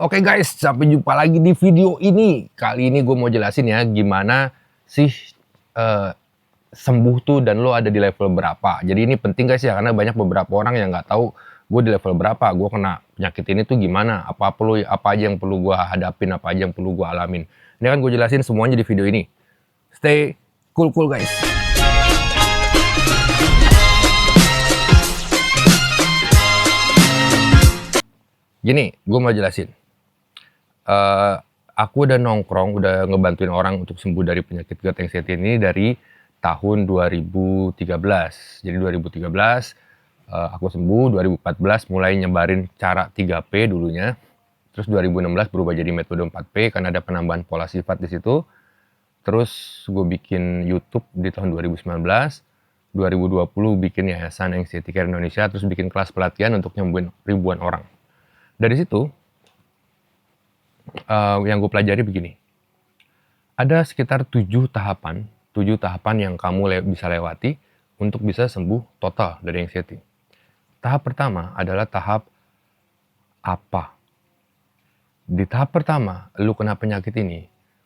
Oke guys, sampai jumpa lagi di video ini. Kali ini gue mau jelasin ya gimana sih eh, sembuh tuh dan lo ada di level berapa. Jadi ini penting guys ya, karena banyak beberapa orang yang nggak tahu gue di level berapa, gue kena penyakit ini tuh gimana, apa aja yang perlu gue hadapin, apa aja yang perlu gue alamin. Ini kan gue jelasin semuanya di video ini. Stay cool guys. Gini, gue mau jelasin. Aku udah nongkrong, udah ngebantuin orang untuk sembuh dari penyakit GERD anxiety ini dari tahun 2013. Jadi 2013 aku sembuh, 2014 mulai nyebarin cara 3P dulunya. Terus 2016 berubah jadi metode 4P karena ada penambahan pola sifat di situ. Terus gue bikin YouTube di tahun 2019. 2020 bikin Yayasan Anxiety Care Indonesia, terus bikin kelas pelatihan untuk nyembuhin ribuan orang. Dari situ yang gue pelajari begini, ada sekitar 7 tahapan yang kamu bisa lewati untuk bisa sembuh total dari anxiety. Tahap pertama adalah tahap apa. Di tahap pertama, lu kena penyakit ini,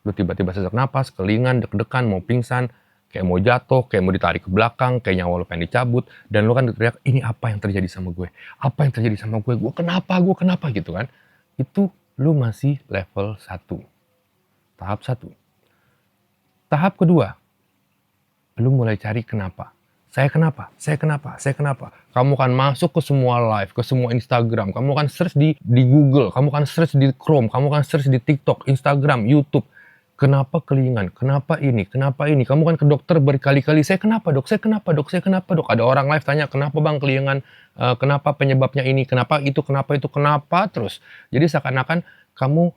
lu tiba-tiba sesak napas, kelingan, deg-degan, mau pingsan, kayak mau jatuh, kayak mau ditarik ke belakang, kayak nyawa lu pengen dicabut, dan lu kan teriak, ini apa yang terjadi sama gue? Apa yang terjadi sama gue? Gue kenapa gitu kan? Itu lu masih level 1. Tahap 1. Tahap kedua, lu mulai cari kenapa. Saya kenapa? Kamu akan masuk ke semua live, ke semua Instagram, kamu akan search di Google, kamu akan search di Chrome, kamu akan search di TikTok, Instagram, YouTube. Kenapa kelingan? Kenapa ini? Kamu kan ke dokter berkali-kali, saya kenapa dok? Ada orang live tanya, kenapa bang kelingan? Kenapa penyebabnya ini? Kenapa itu? Kenapa terus? Jadi seakan-akan kamu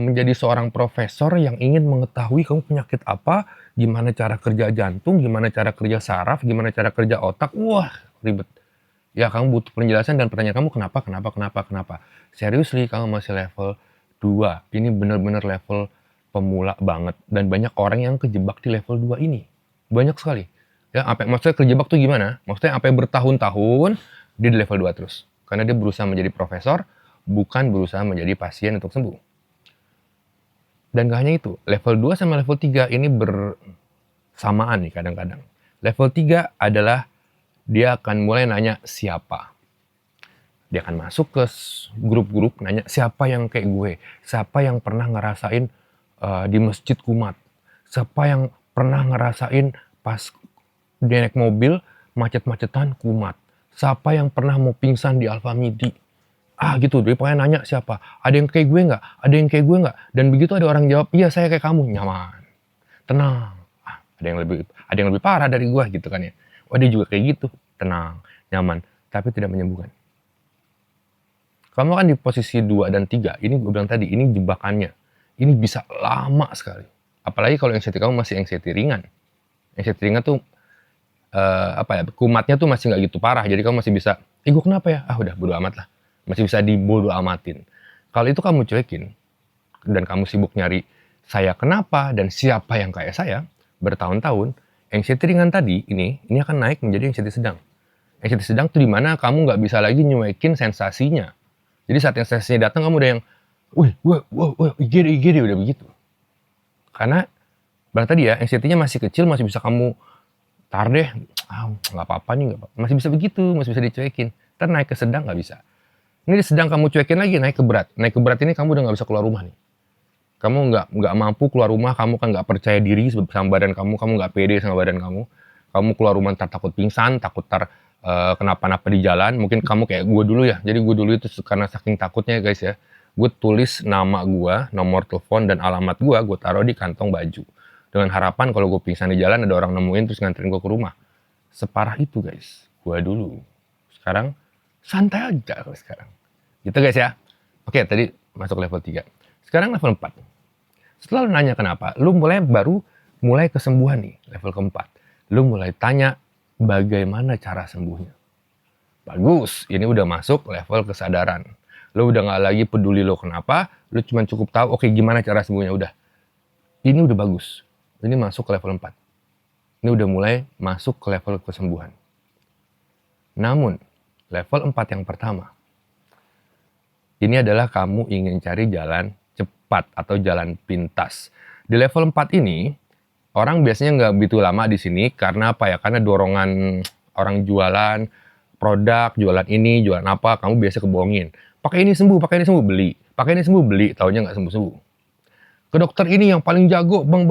menjadi seorang profesor yang ingin mengetahui kamu penyakit apa, gimana cara kerja jantung, gimana cara kerja saraf, gimana cara kerja otak. Wah, ribet. Ya, kamu butuh penjelasan dan pertanyaan kamu kenapa. Seriously, kamu masih level 2. Ini benar-benar level pemula banget. Dan banyak orang yang kejebak di level 2 ini. Banyak sekali. Ya, maksudnya kejebak tuh gimana? Maksudnya sampai bertahun-tahun dia di level 2 terus. Karena dia berusaha menjadi profesor, bukan berusaha menjadi pasien untuk sembuh. Dan gak hanya itu, level 2 sama level 3 ini bersamaan nih kadang-kadang. Level 3 adalah dia akan mulai nanya siapa. Dia akan masuk ke grup-grup nanya siapa yang kayak gue. Siapa yang pernah ngerasain di masjid kumat. Siapa yang pernah ngerasain pas dia naik mobil macet-macetan kumat. Siapa yang pernah mau pingsan di Alfamidi. Gitu, dia pokoknya nanya siapa, ada yang kayak gue nggak, dan begitu ada orang jawab, iya saya kayak kamu, nyaman, tenang, ada yang lebih parah dari gue gitu kan ya, dia juga kayak gitu, tenang, nyaman, tapi tidak menyembuhkan. Kamu kan di posisi 2 dan 3, ini gue bilang tadi, ini jebakannya, ini bisa lama sekali, apalagi kalau anxiety kamu masih anxiety ringan tuh, kumatnya tuh masih nggak gitu parah, jadi kamu masih bisa, gue kenapa ya, udah bodo amat lah. Masih bisa dibodo amatin. Kalau itu kamu cuekin, dan kamu sibuk nyari saya kenapa dan siapa yang kayak saya, bertahun-tahun, anxiety ringan tadi, ini akan naik menjadi anxiety sedang. Anxiety sedang tuh dimana kamu nggak bisa lagi nyuekin sensasinya. Jadi saat yang sensasinya datang, kamu udah yang, igede, udah begitu. Karena, bilang tadi ya, anxiety-nya masih kecil, masih bisa kamu, tar deh, nggak apa-apa nih, masih bisa begitu, masih bisa dicuekin. Ntar naik ke sedang nggak bisa. Ini sedang kamu cuekin lagi, naik ke berat. Naik ke berat ini kamu udah nggak bisa keluar rumah nih. Kamu nggak mampu keluar rumah, kamu kan nggak percaya diri sama badan kamu nggak pede sama badan kamu. Kamu keluar rumah ntar takut pingsan, takut kenapa-napa di jalan. Mungkin kamu kayak gue dulu ya. Jadi gue dulu itu karena saking takutnya guys ya. Gue tulis nama gue, nomor telepon dan alamat gue taruh di kantong baju. Dengan harapan kalau gue pingsan di jalan ada orang nemuin terus nganterin gue ke rumah. Separah itu guys, gue dulu. Sekarang santai aja kalau sekarang. Gitu guys ya. Oke, tadi masuk level 3. Sekarang level 4. Setelah lu nanya kenapa, lu mulai kesembuhan nih, level keempat. Lu mulai tanya bagaimana cara sembuhnya. Bagus, ini udah masuk level kesadaran. Lu udah gak lagi peduli lu kenapa, lu cuma cukup tahu oke, gimana cara sembuhnya udah. Ini udah bagus. Ini masuk ke level 4. Ini udah mulai masuk ke level kesembuhan. Namun, level 4 yang pertama, Ini adalah kamu ingin cari jalan cepat atau jalan pintas. Di level 4 ini, orang biasanya nggak begitu lama di sini karena apa ya? Karena dorongan orang jualan produk, jualan ini, jualan apa, kamu biasa kebohongin. Pakai ini sembuh, beli. Pakai ini sembuh, beli. Taunya nggak sembuh-sembuh. Ke dokter ini yang paling jago, bang.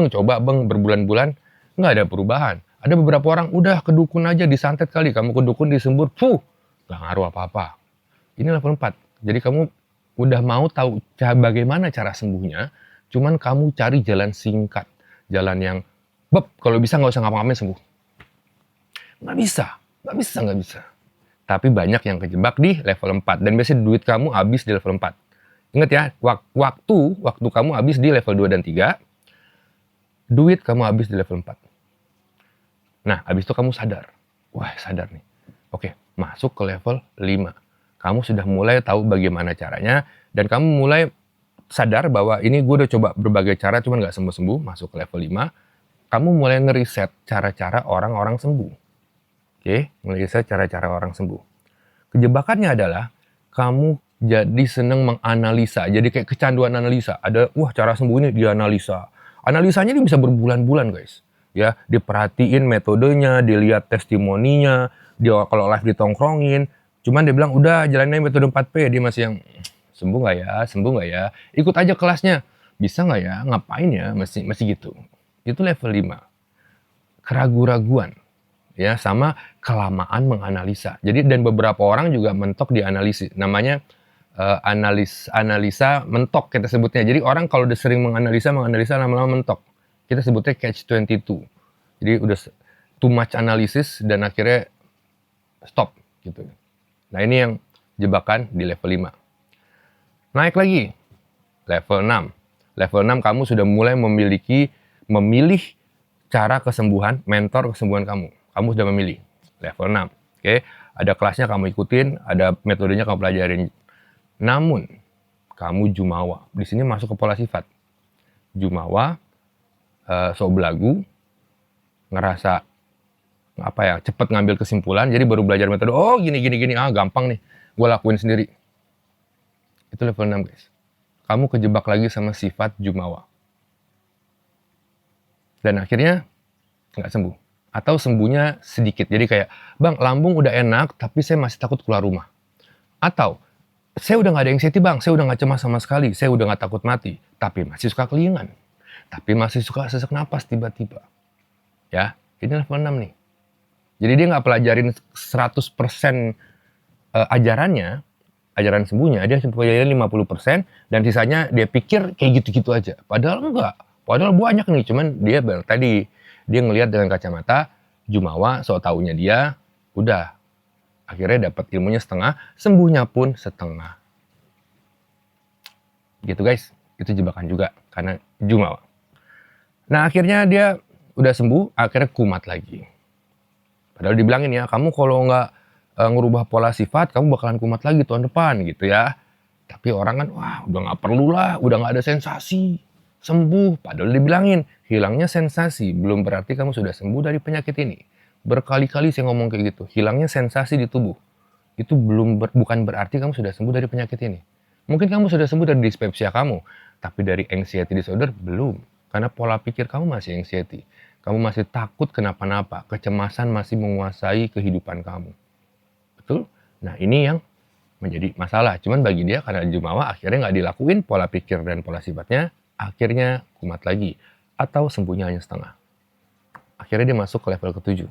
Coba bang, berbulan-bulan, nggak ada perubahan. Ada beberapa orang, udah ke dukun aja, disantet kali. Kamu ke dukun, disembur, nggak ngaruh apa-apa. Ini level 4. Jadi kamu udah mau tahu bagaimana cara sembuhnya, cuman kamu cari jalan singkat. Jalan yang, kalau bisa nggak usah ngapa-ngapain sembuh. Nggak bisa. Tapi banyak yang kejebak di level 4. Dan biasanya duit kamu habis di level 4. Ingat ya, waktu kamu habis di level 2 dan 3, duit kamu habis di level 4. Nah, habis itu kamu sadar. Wah, sadar nih. Oke, masuk ke level 5. Kamu sudah mulai tahu bagaimana caranya, dan kamu mulai sadar bahwa ini gue udah coba berbagai cara, cuman nggak sembuh-sembuh, masuk ke level 5. Kamu mulai ngeriset cara-cara orang-orang sembuh. Oke, ngeriset cara-cara orang sembuh. Kejebakannya adalah, kamu jadi seneng menganalisa, jadi kayak kecanduan analisa. Ada, cara sembuh ini dianalisa. Analisanya ini bisa berbulan-bulan guys. Ya, diperhatiin metodenya, dilihat testimoninya, dia kalau live ditongkrongin. Cuman dia bilang, udah jalanin metode 4P. Dia masih yang, sembuh nggak ya? Ikut aja kelasnya. Bisa nggak ya? Ngapain ya? Masih gitu. Itu level 5. Keraguan-raguan. Ya, sama kelamaan menganalisa. Jadi, dan beberapa orang juga mentok di analisis. Namanya analisa mentok kita sebutnya. Jadi orang kalau udah sering menganalisa lama-lama mentok. Kita sebutnya catch 22. Jadi udah too much analysis dan akhirnya stop gitu. Nah, ini yang jebakan di level 5. Naik lagi, level 6. Level 6 kamu sudah mulai memilih cara kesembuhan, mentor kesembuhan kamu. Kamu sudah memilih level 6. Oke, ada kelasnya kamu ikutin, ada metodenya kamu pelajarin. Namun, kamu jumawa. Di sini masuk ke pola sifat. Jumawa, sok belagu, ngerasa cepet ngambil kesimpulan, jadi baru belajar metode, gini, gampang nih, gue lakuin sendiri. Itu level 6 guys. Kamu kejebak lagi sama sifat jumawa. Dan akhirnya nggak sembuh. Atau sembuhnya sedikit. Jadi kayak, bang, lambung udah enak, tapi saya masih takut keluar rumah. Atau, saya udah nggak ada anxiety bang, saya udah nggak cemas sama sekali, saya udah nggak takut mati, tapi masih suka kelingan. Tapi masih suka sesak napas tiba-tiba. Ya, ini level 6 nih. Jadi dia nggak pelajarin 100% ajarannya, ajaran sembuhnya, dia pelajarin 50%, dan sisanya dia pikir kayak gitu-gitu aja. Padahal enggak. Padahal banyak nih, cuman dia dia ngelihat dengan kacamata jumawa, so taunya dia, udah. Akhirnya dapat ilmunya setengah, sembuhnya pun setengah. Gitu guys, itu jebakan juga, karena jumawa. Nah akhirnya dia udah sembuh, akhirnya kumat lagi. Padahal dibilangin ya, kamu kalau nggak ngerubah pola sifat, kamu bakalan kumat lagi tahun depan gitu ya. Tapi orang kan, udah nggak perlu lah, udah nggak ada sensasi, sembuh. Padahal dibilangin, hilangnya sensasi, belum berarti kamu sudah sembuh dari penyakit ini. Berkali-kali saya ngomong kayak gitu, hilangnya sensasi di tubuh. Itu bukan berarti kamu sudah sembuh dari penyakit ini. Mungkin kamu sudah sembuh dari dispepsia kamu, tapi dari anxiety disorder belum. Karena pola pikir kamu masih anxiety. Kamu masih takut kenapa-napa, kecemasan masih menguasai kehidupan kamu. Betul? Nah ini yang menjadi masalah. Cuman bagi dia karena jumawa akhirnya nggak dilakuin pola pikir dan pola sifatnya, akhirnya kumat lagi. Atau sembuhnya hanya setengah. Akhirnya dia masuk ke level ke-7.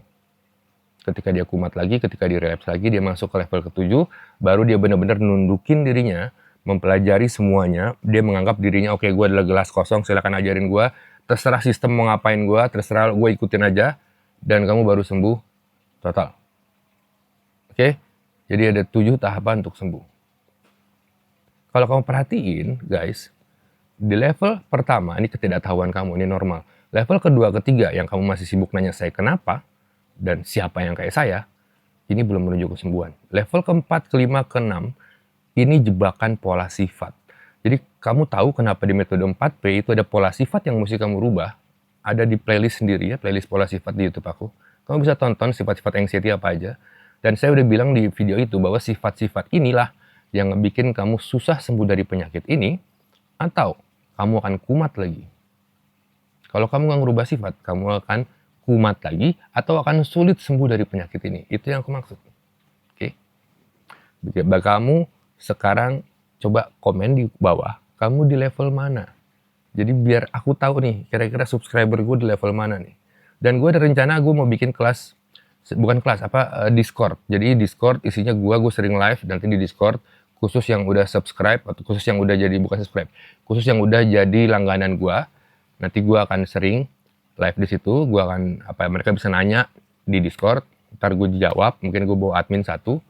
Ketika dia kumat lagi, ketika dia relapse lagi, dia masuk ke level ke-7, baru dia benar-benar nundukin dirinya, mempelajari semuanya, dia menganggap dirinya, oke, gue adalah gelas kosong, silakan ajarin gue, terserah sistem mau ngapain gue, terserah gue ikutin aja, dan kamu baru sembuh total. Oke? Jadi ada 7 tahapan untuk sembuh. Kalau kamu perhatiin, guys, di level pertama, ini ketidaktahuan kamu, ini normal. Level kedua, ketiga, yang kamu masih sibuk nanya saya kenapa, dan siapa yang kayak saya, ini belum menuju kesembuhan. Level keempat, kelima, keenam, ini jebakan pola sifat. Jadi kamu tahu kenapa di metode 4P itu ada pola sifat yang mesti kamu rubah. Ada di playlist sendiri ya, playlist pola sifat di YouTube aku. Kamu bisa tonton sifat-sifat anxiety apa aja. Dan saya udah bilang di video itu bahwa sifat-sifat inilah yang bikin kamu susah sembuh dari penyakit ini, atau kamu akan kumat lagi. Kalau kamu nggak ngerubah sifat, kamu akan kumat lagi atau akan sulit sembuh dari penyakit ini. Itu yang aku maksud. Oke. Coba kamu sekarang coba komen di bawah, kamu di level mana? Jadi biar aku tahu nih, kira-kira subscriber gue di level mana nih. Dan gue ada rencana gue mau bikin kelas, bukan kelas, Discord. Jadi Discord isinya gue sering live, nanti di Discord khusus yang udah subscribe, atau khusus yang udah jadi, bukan subscribe, khusus yang udah jadi langganan gue. Nanti gue akan sering live di situ, gue akan, mereka bisa nanya di Discord, ntar gue jawab, mungkin gue bawa admin satu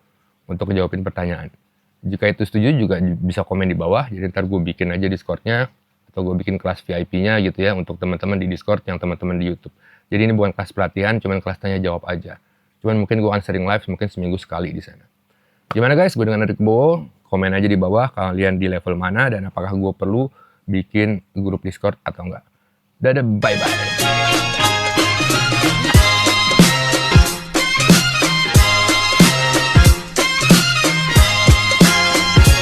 untuk jawabin pertanyaan. Jika itu setuju juga bisa komen di bawah, jadi ntar gue bikin aja Discordnya, atau gue bikin kelas VIP-nya gitu ya, untuk teman-teman di Discord yang teman-teman di YouTube. Jadi ini bukan kelas pelatihan, cuman kelas tanya jawab aja. Cuman mungkin gue akan sering live, mungkin seminggu sekali di sana. Gimana guys, gue dengan Rick Bowo, komen aja di bawah kalian di level mana, dan apakah gue perlu bikin grup Discord atau enggak. Dadah, bye-bye.